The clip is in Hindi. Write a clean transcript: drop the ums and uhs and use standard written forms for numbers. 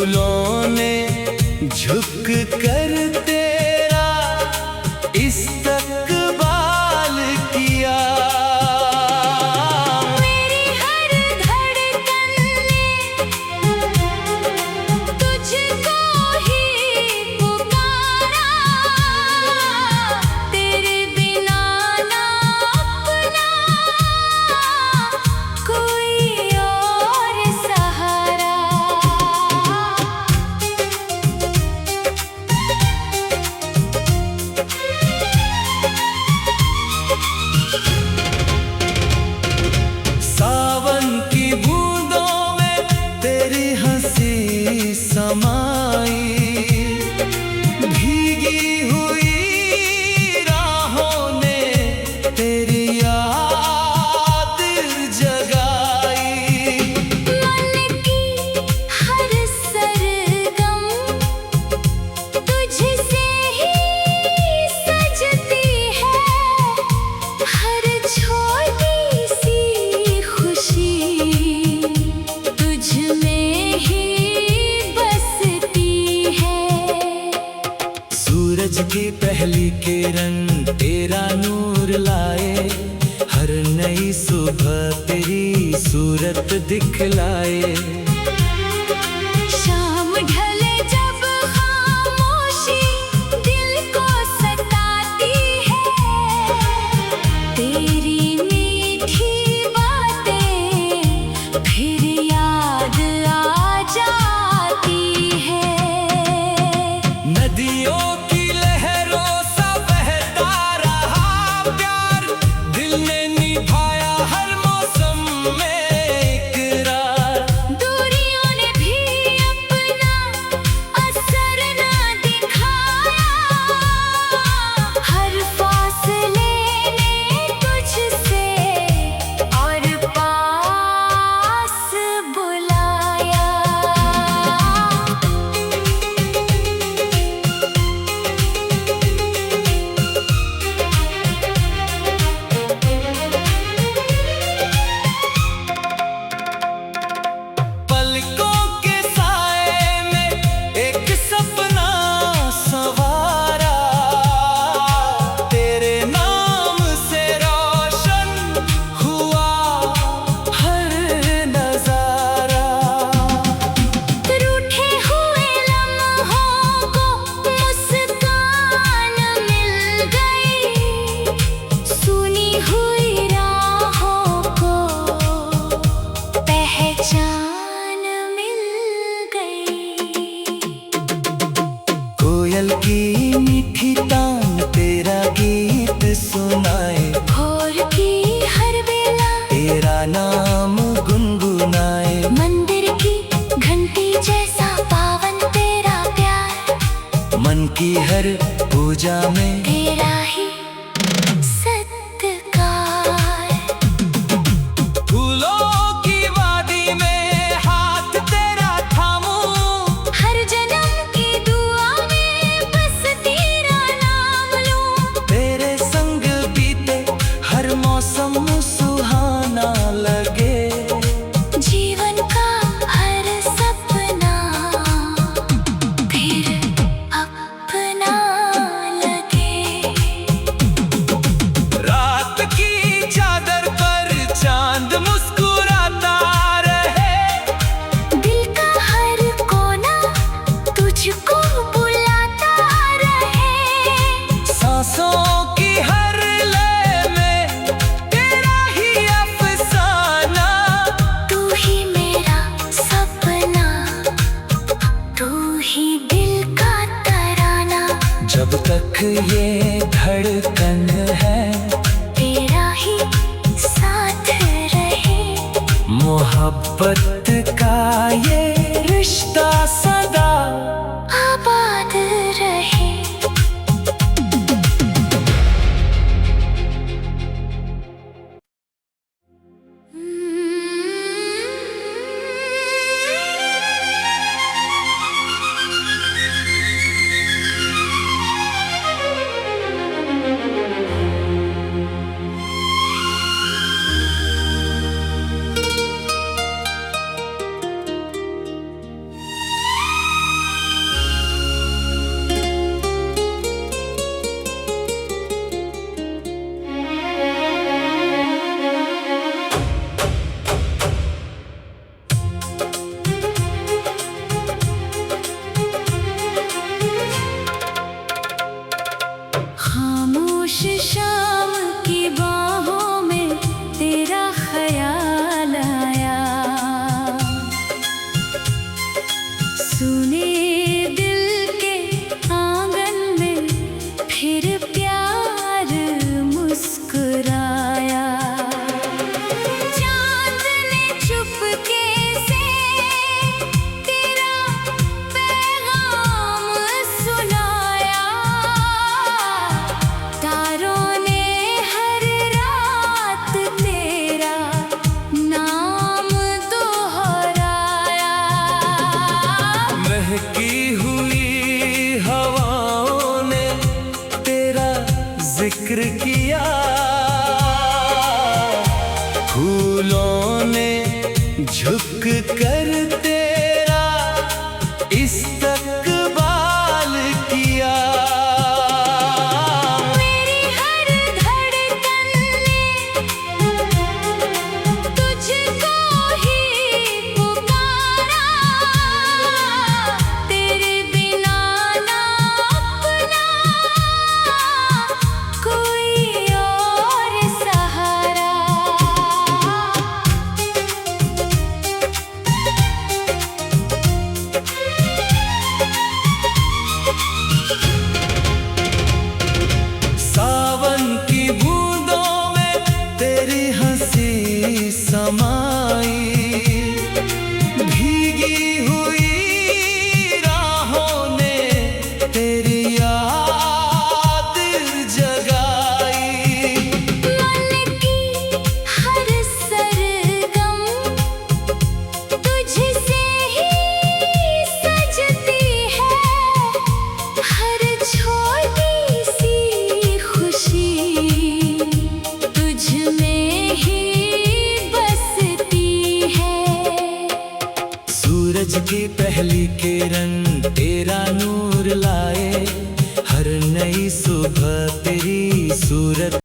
फूलों ने झुक कर तेरा इस्तकबाल किया। मेरी हर धड़कन ने तुझको ही पुकारा, तेरे बिना ना अपना कोई और सहारा। सावन की बूंदों में तेरी हंसी समाई, भीगी हुई राहों ने तेरी याद जगाई। मन की हर सरगम तुझसे ही सजती है, हर छोटी सी खुशी तुझ में ही बसती है। सूरज की पहली किरण तेरा नूर लाए, हर नई सुबह तेरी सूरत दिखलाए। शाम ढले जब खामोशी दिल को सताती है, तेरी मीठी बातें फिर याद आ जाती है। नदियों की लहरों सा बहता रहा प्यार, दिल ने निभाया हर मौसम में इकरार। दूरियों ने भी अपना असर ना दिखाया, हर फासले ने तुझसे और पास बुलाया। पलकों के साए में एक सपना संवारा, तेरे नाम से रोशन हुआ हर नजारा। रूठे हुए लम्हों को मुस्कान मिल गई, सुनी हुई राहों को पहचान मिल गई। कोयल की मीठी तान तेरा गीत सुनाए, भोर की हर बेला तेरा नाम गुनगुनाए। मंदिर की घंटी जैसा पावन तेरा प्यार, मन की हर पूजा में तेरा ही सत्कार। फूलों की वादी में हाथ तेरा थामूं, हर जन्म की दुआ में बस तेरा नाम लूं। तेरे संग बीते हर मौसम सुहाना लगे। जीवन का हर सपना फिर अपना लगे। रात की चादर पर चांद मुस्कुराता रहे, दिल का हर कोना तुझको बुलाता रहे। सांसों की हर लय में तेरा ही अफसाना। तू ही मेरा सपना, तू ही दिल का तराना। जब तक ये धड़कन है तेरा ही साथ रहे, मोहब्बत का ये रिश्ता सदा आबाद रहे। सुने दिल के आंगन में फिर प्यार मुस्कुराया। चांद ने चुपके से तेरा पैगाम सुनाया। तारों ने हर रात तेरा नाम दोहराया। महकी हुई हवाओं ने तेरा जिक्र किया। फूलों ने झुक कर तेरा इस्तकबाल किया। मेरी हर धड़कन ने तुझको ही पुकारा। तेरे बिना ना अपना कोई और सहारा। सावन की बूंदों में तेरी हंसी समाई। भीगी हुई राहों ने तेरी याद जगाई। मन की हर सरगम तुझसे ही सजती है। हर छोटी सी खुशी तुझ में ही बसती है। सूरज की पहली किरण तेरा नूर लाए। हर नई सुबह तेरी सूरत